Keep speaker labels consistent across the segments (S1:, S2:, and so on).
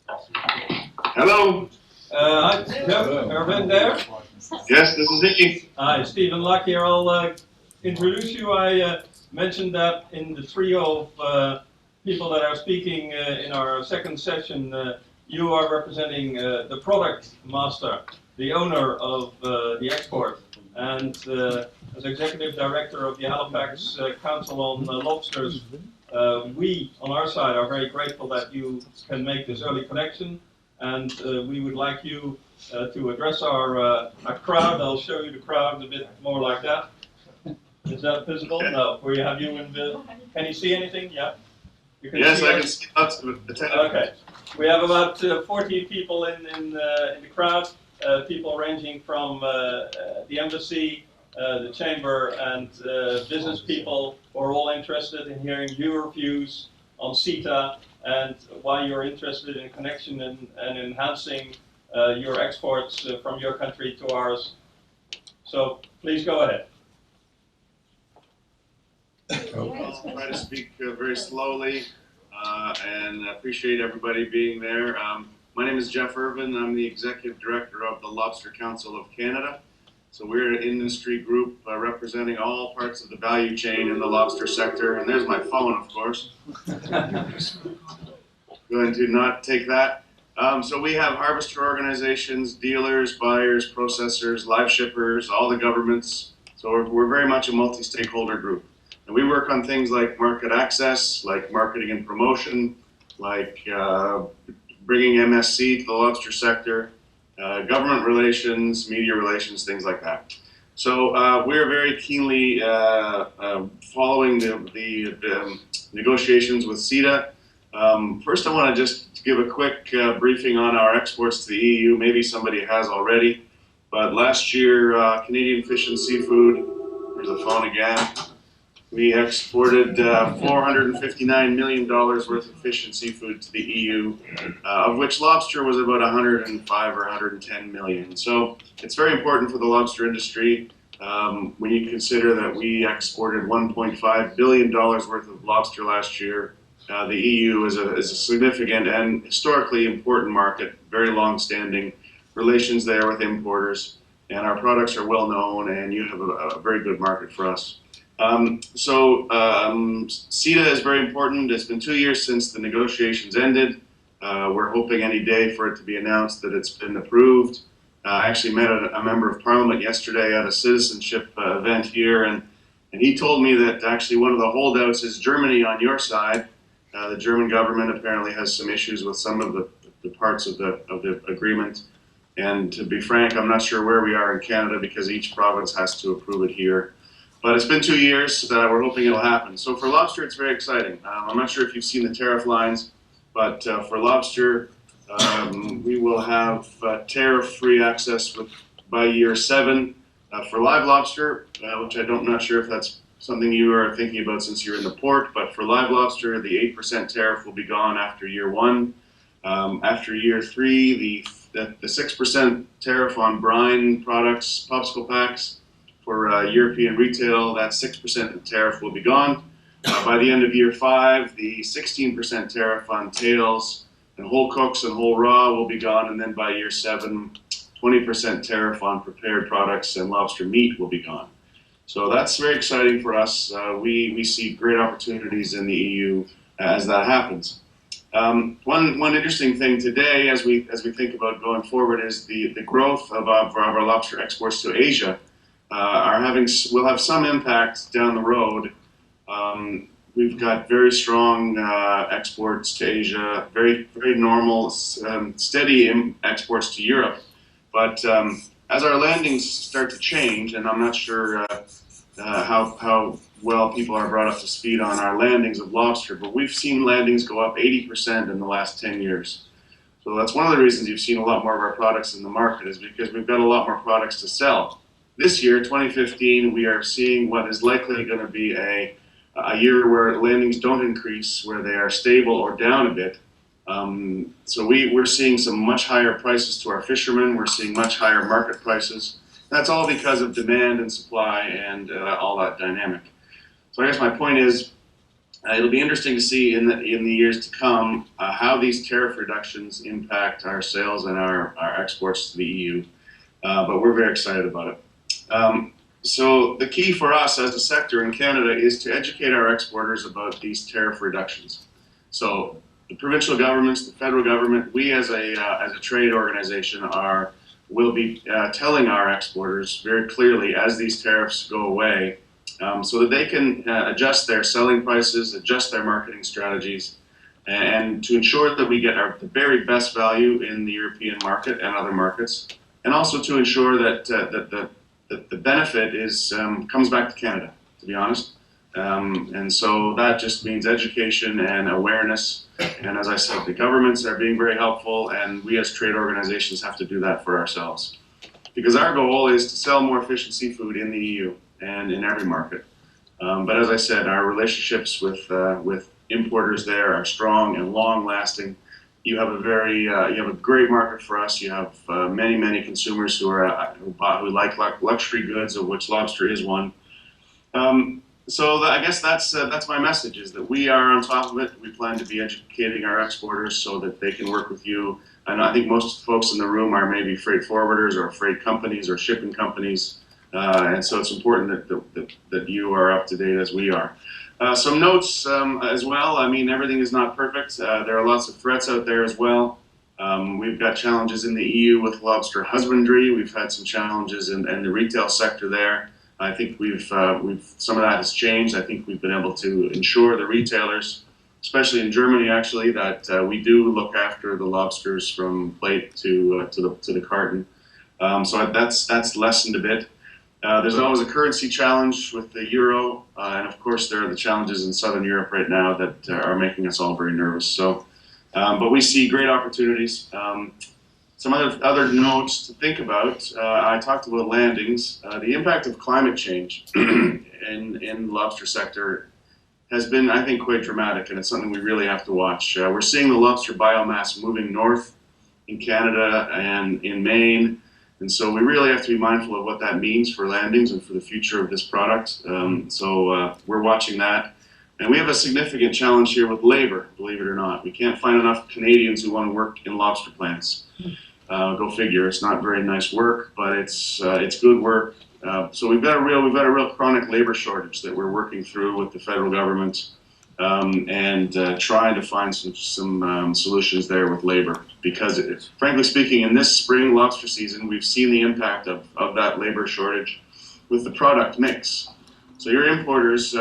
S1: Hello.
S2: Hi, Geoff Irvine there.
S1: Yes, this is Vicky.
S2: Hi, Stephen Luck here. I'll introduce you. I mentioned that in the trio of people that are speaking in our second session, you are representing the product master, the owner of the export, and as executive director of the Halifax Council on Lobsters, we on our side are very grateful that you can make this early connection, and we would like you to address our crowd. I'll show you the crowd a bit more like that. Is that visible? No. We have you in the. Can you see anything? Yeah. You can
S1: yes,
S2: see
S1: I can see lots of attendees.
S2: Okay. We have about 40 people in the crowd. People ranging from the embassy, the chamber, and business people who are all interested in hearing your views on CETA and why you're interested in connection and enhancing your exports from your country to ours. So please go ahead.
S1: I'll try to speak very slowly and appreciate everybody being there. My name is Geoff Irvine. I'm the Executive Director of the Lobster Council of Canada. So we're an industry group representing all parts of the value chain in the lobster sector. And there's my phone, of course. Going to not take that. So we have harvester organizations, dealers, buyers, processors, live shippers, all the governments. So we're very much a multi-stakeholder group. And we work on things like market access, like marketing and promotion, like bringing MSC to the lobster sector, government relations, media relations, things like that. So we're very keenly following the negotiations with CETA. First, I want to just give a quick briefing on our exports to the EU. Maybe somebody has already, but last year, Canadian Fish and Seafood, there's the phone again, we exported $459 million worth of fish and seafood to the EU, of which lobster was about 105 or 110 million. So it's very important for the lobster industry when you consider that we exported $1.5 billion worth of lobster last year. The EU is a significant and historically important market, very long-standing relations there with importers, and our products are well known, and you have a very good market for us. CETA is very important. It's been 2 years since the negotiations ended. We're hoping any day for it to be announced that it's been approved. I actually met a member of parliament yesterday at a citizenship event here, and he told me that actually one of the holdouts is Germany on your side. The German government apparently has some issues with some of the parts of the agreement. And to be frank, I'm not sure where we are in Canada because each province has to approve it here. But it's been 2 years. We're hoping it'll happen. So for lobster, it's very exciting. I'm not sure if you've seen the tariff lines, but for lobster, we will have tariff-free access by year 7. For live lobster, which I'm not sure if that's something you are thinking about since you're in the port, but for live lobster, the 8% tariff will be gone after year 1. After year 3, the 6% tariff on brine products, popsicle packs, for European retail, that 6% tariff will be gone. By the end of year 5, the 16% tariff on tails and whole cooks and whole raw will be gone, and then by year 7, 20% tariff on prepared products and lobster meat will be gone. So that's very exciting for us. We see great opportunities in the EU as that happens. One interesting thing today, as we think about going forward, is the growth of our lobster exports to Asia. Will have some impact down the road. We've got very strong exports to Asia, very normal, steady exports to Europe. But as our landings start to change, and I'm not sure how well people are brought up to speed on our landings of lobster, but we've seen landings go up 80% in the last 10 years. So that's one of the reasons you've seen a lot more of our products in the market, is because we've got a lot more products to sell. This year, 2015, we are seeing what is likely going to be a year where landings don't increase, where they are stable or down a bit. So we're seeing some much higher prices to our fishermen. We're seeing much higher market prices. That's all because of demand and supply and all that dynamic. So I guess my point is, It'll be interesting to see in the years to come how these tariff reductions impact our sales and our exports to the EU. But we're very excited about it. So the key for us as a sector in Canada is to educate our exporters about these tariff reductions. So the provincial governments, the federal government, we as a trade organization will be telling our exporters very clearly as these tariffs go away, so that they can adjust their selling prices, adjust their marketing strategies, and to ensure that we get the very best value in the European market and other markets, and also to ensure that the benefit comes back to Canada, to be honest. And so that just means education and awareness. And as I said, the governments are being very helpful, and we as trade organizations have to do that for ourselves. Because our goal is to sell more efficient seafood in the EU and in every market. But as I said, our relationships with importers there are strong and long-lasting. You have a great market for us. You have many consumers who like luxury goods, of which lobster is one. So I guess that's my message: is that we are on top of it. We plan to be educating our exporters so that they can work with you. And I think most folks in the room are maybe freight forwarders or freight companies or shipping companies, and so it's important that you are up to date as we are. Some notes as well. I mean, everything is not perfect. There are lots of threats out there as well. We've got challenges in the EU with lobster husbandry. We've had some challenges in the retail sector there. I think some of that has changed. I think we've been able to ensure the retailers, especially in Germany, actually, that we do look after the lobsters from plate to the carton. So that's lessened a bit. There's always a currency challenge with the euro, and of course there are the challenges in Southern Europe right now that are making us all very nervous. So, but we see great opportunities. Some other notes to think about. I talked about landings. The impact of climate change in the lobster sector has been, I think, quite dramatic, and it's something we really have to watch. We're seeing the lobster biomass moving north in Canada and in Maine, and so we really have to be mindful of what that means for landings and for the future of this product. So we're watching that. And we have a significant challenge here with labor, believe it or not. We can't find enough Canadians who want to work in lobster plants. Go figure. It's not very nice work, but it's good work. So we've got a real chronic labor shortage that we're working through with the federal government, and trying to find some solutions there with labor. Because frankly speaking, in this spring lobster season, we've seen the impact of that labor shortage with the product mix. So your importers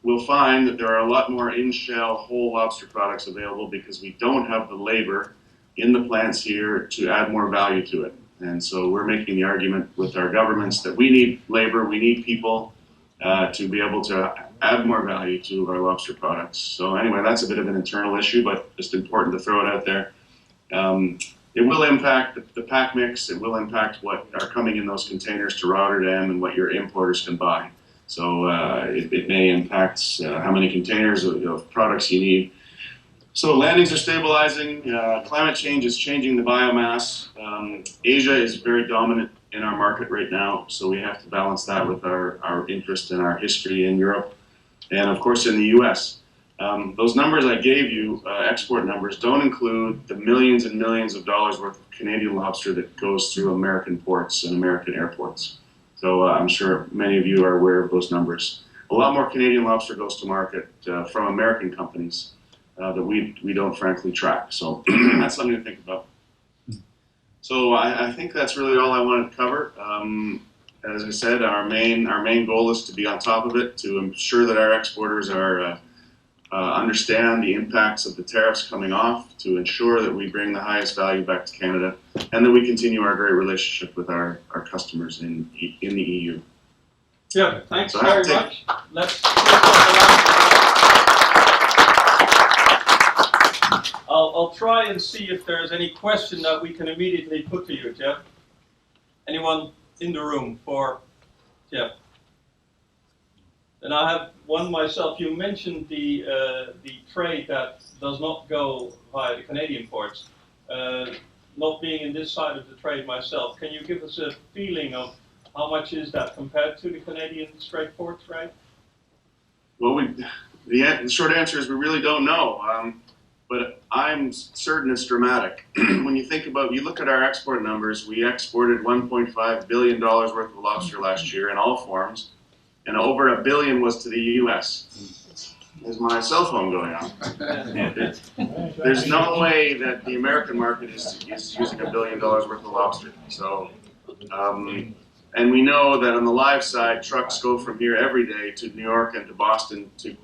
S1: will find that there are a lot more in-shell whole lobster products available because we don't have the labor in the plants here to add more value to it. And so we're making the argument with our governments that we need labor, we need people to be able to add more value to our lobster products. So anyway, that's a bit of an internal issue, but just important to throw it out there. It will impact the pack mix, it will impact what are coming in those containers to Rotterdam and what your importers can buy. So it may impact how many containers of products you need. So landings are stabilizing, climate change is changing the biomass. Asia is very dominant in our market right now, so we have to balance that with our interest and our history in Europe. And of course in the US. Those numbers I gave you, export numbers, don't include the millions and millions of dollars worth of Canadian lobster that goes through American ports and American airports. So I'm sure many of you are aware of those numbers. A lot more Canadian lobster goes to market from American companies that we don't frankly track. So that's something to think about. So I think that's really all I wanted to cover. As I said, our main goal is to be on top of it, to ensure that our exporters understand the impacts of the tariffs coming off, to ensure that we bring the highest value back to Canada, and that we continue our great relationship with our customers in the EU.
S2: Yeah, thanks
S1: So
S2: very much. Let's I'll try and see if there's any question that we can immediately put to you, Geoff. Anyone in the room for Geoff? And I have one myself. You mentioned the trade that does not go via the Canadian ports. Not being in this side of the trade myself, can you give us a feeling of how much is that compared to the Canadian straight port trade?
S1: Well, The short answer is we really don't know, but I'm certain it's dramatic. When you think about, you look at our export numbers, we exported $1.5 billion worth of lobster last year in all forms, and over $1 billion was to the U.S. Is my cell phone going on? There's no way that the American market is using $1 billion worth of lobster. So, and we know that on the live side, trucks go from here every day to New York and to Boston to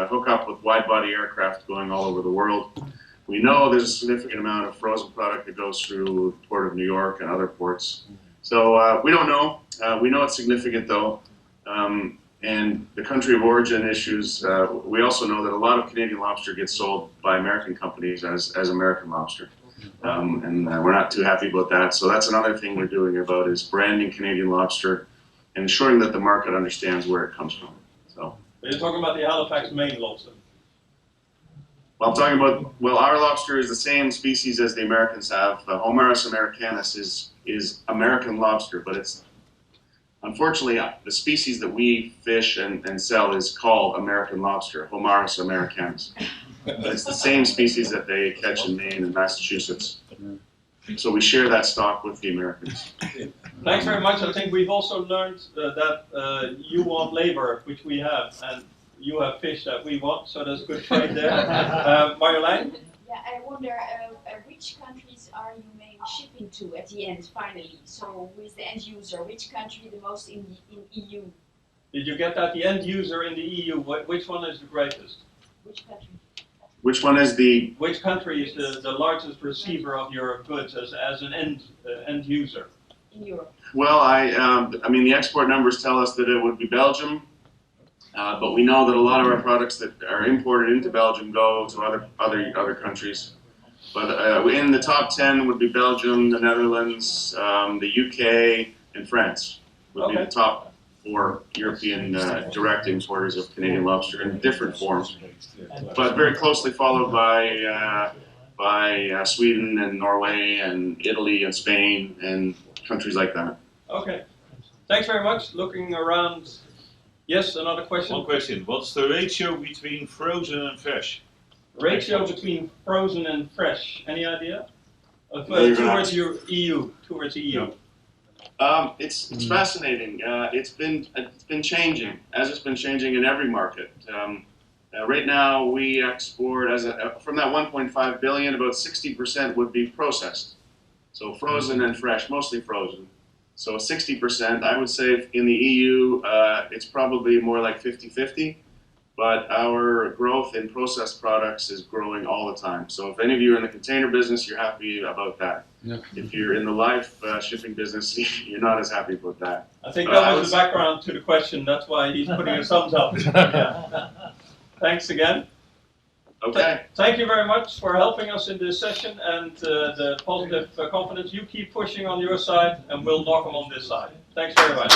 S1: hook up with wide-body aircraft going all over the world. We know there's a significant amount of frozen product that goes through the Port of New York and other ports. So we don't know. We know it's significant, though. And the country of origin issues, we also know that a lot of Canadian lobster gets sold by American companies as American lobster. And we're not too happy about that. So that's another thing we're doing about is branding Canadian lobster and ensuring that the market understands where it comes from. So
S2: you're talking about the Halifax Maine lobster?
S1: Well, I'm talking about, well, our lobster is the same species as the Americans have. Homarus americanus is American lobster, but it's unfortunately the species that we fish and sell is called American lobster, Homarus americanus. But it's the same species that they catch in Maine and Massachusetts. So we share that stock with the Americans.
S2: Thanks very much. I think we've also learned that you want labor, which we have, and you have fish that we want, so there's good trade there. Marjolein?
S3: Yeah, I wonder which countries are you mainly shipping to at the end, finally? So who is the end user? Which country the most in EU?
S2: Did you get that? The end user in the EU, which one is the greatest?
S3: Which country?
S1: Which one is the?
S2: Which country is the largest receiver of your goods as an end user?
S3: In Europe.
S1: Well, I mean, the export numbers tell us that it would be Belgium, but we know that a lot of our products that are imported into Belgium go to other countries. But in the top 10 would be Belgium, the Netherlands, the UK, and France would be the top 4 European direct importers of Canadian lobster in different forms, but very closely followed by Sweden and Norway and Italy and Spain and countries like that.
S2: Okay, thanks very much. Looking around, yes, another question?
S4: One question, what's the ratio between frozen and fresh?
S2: Ratio between frozen and fresh, any idea? Towards your EU, towards EU.
S1: It's fascinating. It's been changing, as it's been changing in every market. Right now, we export from that 1.5 billion, about 60% would be processed, so frozen and fresh, mostly frozen. So 60%, I would say in the EU, it's probably more like 50-50. But our growth in processed products is growing all the time. So if any of you are in the container business, you're happy about that. Yeah. If you're in the live shipping business, you're not as happy about that.
S2: I think that was the background to the question. That's why he's putting a thumbs up. Yeah. Thanks again.
S1: Okay.
S2: Thank you very much for helping us in this session and the positive confidence. You keep pushing on your side and we'll knock them on this side. Thanks very much.